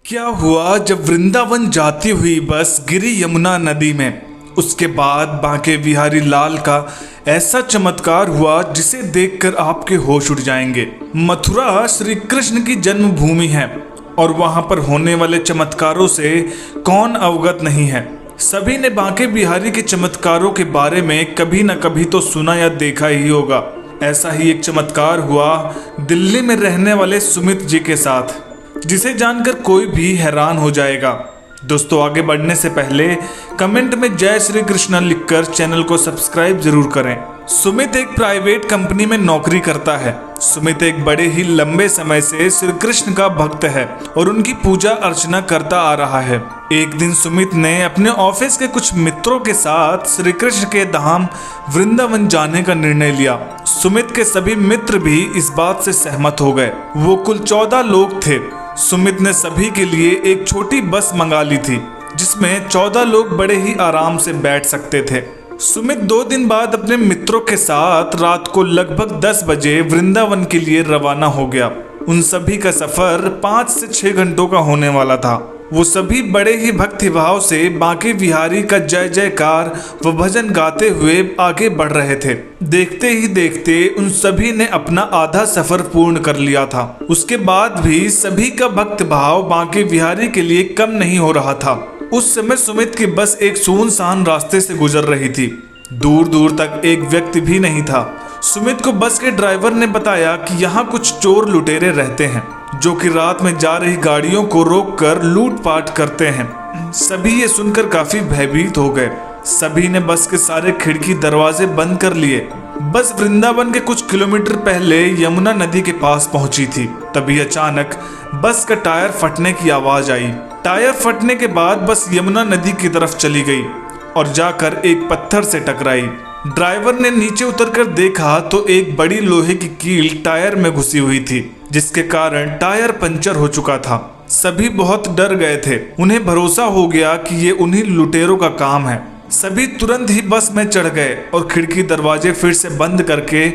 क्या हुआ जब वृंदावन जाती हुई बस गिरी यमुना नदी में। उसके बाद बांके बिहारी लाल का ऐसा चमत्कार हुआ जिसे देखकर आपके होश उड़ जाएंगे। मथुरा श्री कृष्ण की जन्मभूमि है और वहां पर होने वाले चमत्कारों से कौन अवगत नहीं है। सभी ने बांके बिहारी के चमत्कारों के बारे में कभी न कभी तो सुना या देखा ही होगा। ऐसा ही एक चमत्कार हुआ दिल्ली में रहने वाले सुमित जी के साथ, जिसे जानकर कोई भी हैरान हो जाएगा। दोस्तों, आगे बढ़ने से पहले कमेंट में जय श्री कृष्ण लिखकर चैनल को सब्सक्राइब जरूर करें। सुमित एक प्राइवेट कंपनी में नौकरी करता है। सुमित एक बड़े ही लंबे समय से श्री कृष्ण का भक्त है और उनकी पूजा अर्चना करता आ रहा है। एक दिन सुमित ने अपने ऑफिस के कुछ मित्रों के साथ श्री कृष्ण के धाम वृंदावन जाने का निर्णय लिया। सुमित के सभी मित्र भी इस बात से सहमत हो गए। वो कुल 14 लोग थे। सुमित ने सभी के लिए एक छोटी बस मंगा ली थी जिसमें 14 लोग बड़े ही आराम से बैठ सकते थे। सुमित 2 दिन बाद अपने मित्रों के साथ रात को लगभग 10 बजे वृंदावन के लिए रवाना हो गया। उन सभी का सफर 5 से 6 घंटों का होने वाला था। वो सभी बड़े ही भक्तिभाव से बांके बिहारी का जय जयकार व भजन गाते हुए आगे बढ़ रहे थे। देखते ही देखते उन सभी ने अपना आधा सफर पूर्ण कर लिया था। उसके बाद भी सभी का भक्तिभाव बांके बिहारी के लिए कम नहीं हो रहा था। उस समय सुमित की बस एक सुनसान रास्ते से गुजर रही थी। दूर दूर तक एक व्यक्ति भी नहीं था। सुमित को बस के ड्राइवर ने बताया कि यहाँ कुछ चोर लुटेरे रहते हैं जो कि रात में जा रही गाड़ियों को रोककर लूटपाट करते हैं। सभी ये सुनकर काफी भयभीत हो गए। सभी ने बस के सारे खिड़की दरवाजे बंद कर लिए। बस वृंदावन के कुछ किलोमीटर पहले यमुना नदी के पास पहुंची थी। तभी अचानक बस का टायर फटने की आवाज आई। टायर फटने के बाद बस यमुना नदी की तरफ चली गई और जाकर एक पत्थर से टकराई। ड्राइवर ने नीचे उतरकर देखा तो एक बड़ी लोहे की कील टायर में घुसी हुई थी, जिसके कारण टायर पंचर हो चुका था। सभी बहुत डर गए थे। उन्हें भरोसा हो गया कि ये उन्हीं लुटेरों का काम है। सभी तुरंत ही बस में चढ़ गए और खिड़की दरवाजे फिर से बंद करके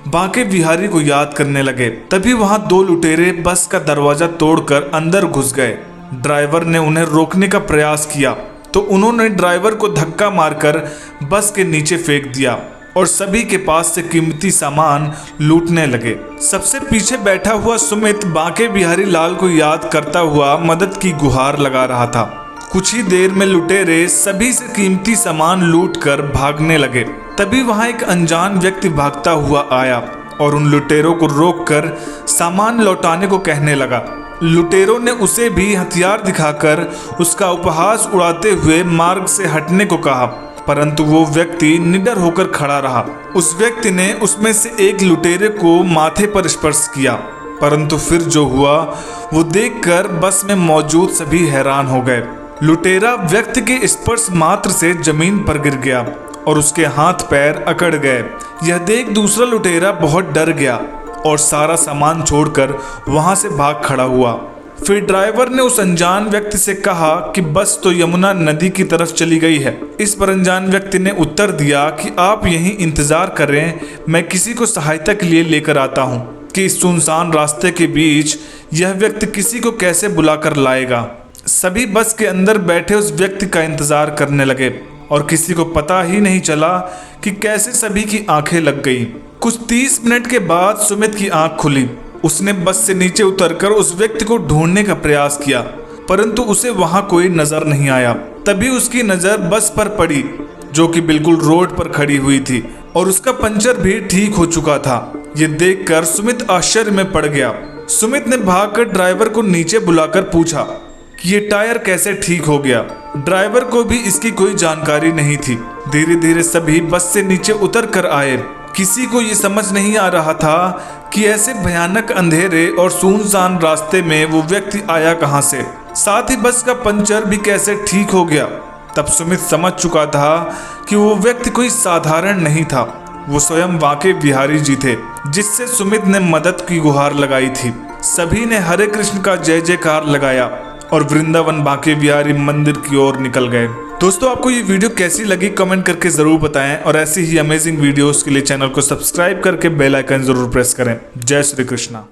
बांके बिहारी को याद करने लगे। तभी वहां 2 लुटेरे बस का दरवाजा तोड़कर अंदर घुस गए। ड्राइवर ने उन्हें रोकने का प्रयास किया तो उन्होंने ड्राइवर को धक्का मारकर बस के नीचे फेंक दिया और सभी के पास से कीमती सामान लूटने लगे। सबसे पीछे बैठा हुआ सुमित बांके बिहारी लाल को याद करता हुआ मदद की गुहार लगा रहा था। कुछ ही देर में लुटेरे सभी से कीमती सामान लूटकर भागने लगे। तभी वहां एक अनजान व्यक्ति भागता हुआ आया और उन लुटेरों को रोककर सामान लौटाने को कहने लगा। लुटेरों ने उसे भी हथियार दिखाकर उसका उपहास उड़ाते हुए मार्ग से हटने को कहा, परंतु वो व्यक्ति निडर होकर खड़ा रहा। उस व्यक्ति ने उसमें से एक लुटेरे को माथे पर स्पर्श किया, परंतु फिर जो हुआ वो देखकर बस में मौजूद सभी हैरान हो गए। लुटेरा व्यक्ति के स्पर्श मात्र से जमीन पर गिर गया और उसके हाथ पैर अकड़ गए। यह देख दूसरा लुटेरा बहुत डर गया और सारा सामान छोड़कर वहां से भाग खड़ा हुआ। फिर ड्राइवर ने उस अनजान व्यक्ति से कहा कि बस तो यमुना नदी की तरफ चली गई है। इस पर अनजान व्यक्ति ने उत्तर दिया कि आप यहीं इंतजार करें, मैं किसी को सहायता के लिए लेकर आता हूं। कि इस सुनसान रास्ते के बीच यह व्यक्ति किसी को कैसे बुलाकर लाएगा। सभी बस के अंदर बैठे उस व्यक्ति का इंतजार करने लगे और किसी को पता ही नहीं चला कि कैसे सभी की आंखें लग गई। कुछ 30 मिनट के बाद सुमित की आंख खुली। उसने बस से नीचे उतरकर उस व्यक्ति को ढूंढने का प्रयास किया, परंतु उसे वहां कोई नजर नहीं आया। तभी उसकी नजर बस पर पड़ी जो कि बिल्कुल रोड पर खड़ी हुई थी और उसका पंचर भी ठीक हो चुका था। ये देखकर सुमित आश्चर्य में पड़ गया। सुमित ने भागकर ड्राइवर को नीचे बुलाकर पूछा कि ये टायर कैसे ठीक हो गया। ड्राइवर को भी इसकी कोई जानकारी नहीं थी। धीरे धीरे सभी बस से नीचे उतर कर आए। किसी को ये समझ नहीं आ रहा था कि ऐसे भयानक अंधेरे और सुनसान रास्ते में वो व्यक्ति आया कहां से, साथ ही बस का पंचर भी कैसे ठीक हो गया। तब सुमित समझ चुका था कि वो व्यक्ति कोई साधारण नहीं था। वो स्वयं बांके बिहारी जी थे जिससे सुमित ने मदद की गुहार लगाई थी। सभी ने हरे कृष्ण का जय जयकार लगाया और वृंदावन बांके बिहारी मंदिर की ओर निकल गए। दोस्तों, आपको ये वीडियो कैसी लगी कमेंट करके जरूर बताएं और ऐसी ही अमेजिंग वीडियोस के लिए चैनल को सब्सक्राइब करके बेल आइकन जरूर प्रेस करें। जय श्री कृष्णा।